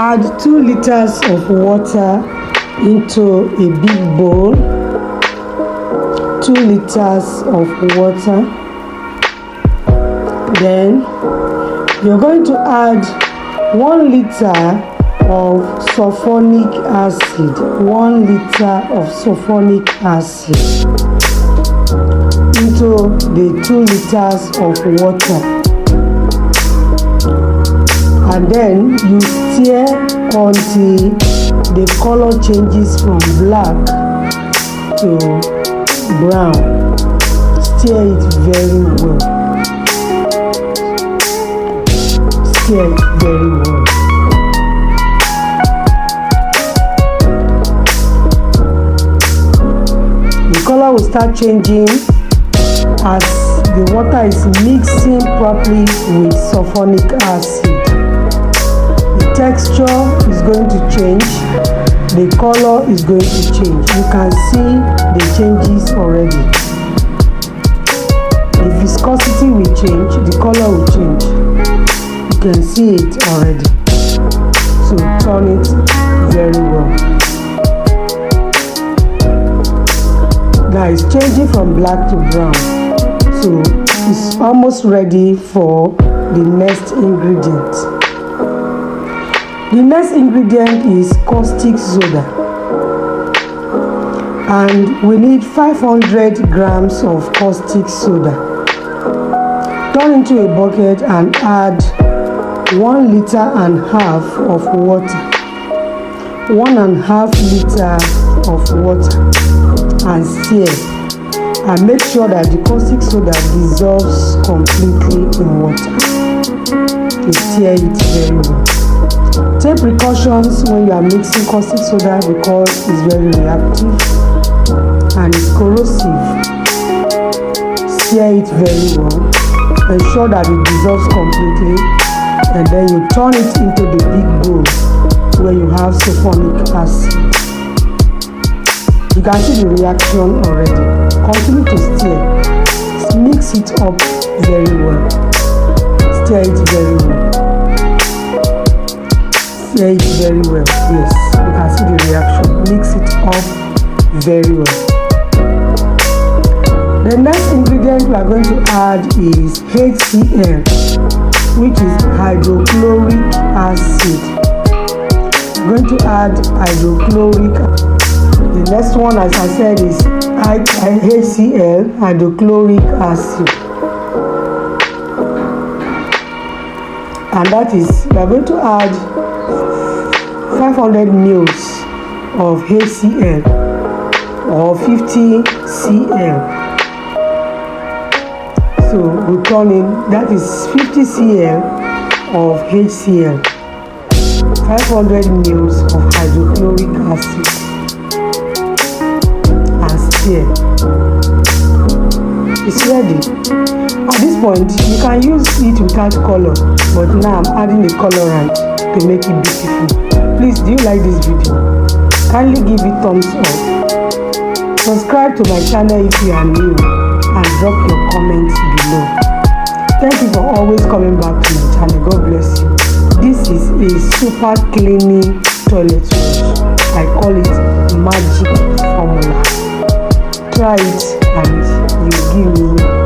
add 2 liters of water into a big bowl. 2 liters of water. Then you're going to add 1 liter of sulphonic acid. 1 liter of sulphonic acid into the 2 liters of water. And then you stir until the color changes from black to brown. Stir it very well. Stir it very well. The color will start changing as the water is mixing properly with sulphonic acid. The texture is going to change, the color is going to change. You can see the changes already. The viscosity will change, the color will change. You can see it already. So turn it very well. Now it's changing from black to brown. So it's almost ready for the next ingredient. The next ingredient is caustic soda, and we need 500 grams of caustic soda. Turn into a bucket and add 1.5 liters of water. 1.5 liters of water, and stir. And make sure that the caustic soda dissolves completely in water. You stir it very well. Take precautions when you are mixing caustic soda because it's very reactive and it's corrosive. Stir it very well. Ensure that it dissolves completely, and then you turn it into the big bowl where you have sulphonic acid. You can see the reaction already. Continue to stir. Mix it up very well. Stir it very well. Stir it very well. Yes, you can see the reaction. Mix it up very well. The next ingredient we are going to add is HCl, which is hydrochloric acid. We're going to add hydrochloric acid. The next one, as I said, is HCl, hydrochloric acid. And that is, we are going to add 500 mils of HCl or 50 cl. So we turn in, that is 50 cl of HCl, 500 mils of hydrochloric acid, and stir. It's ready. At this point, you can use it without color, but now I'm adding a colorant to make it beautiful. Please, do you like this video? Kindly give it thumbs up. Subscribe to my channel if you are new, and drop your comments below. Thank you for always coming back to my channel. God bless you. This is a super cleaning toilet wash. I call it magic formula. Try it and you give me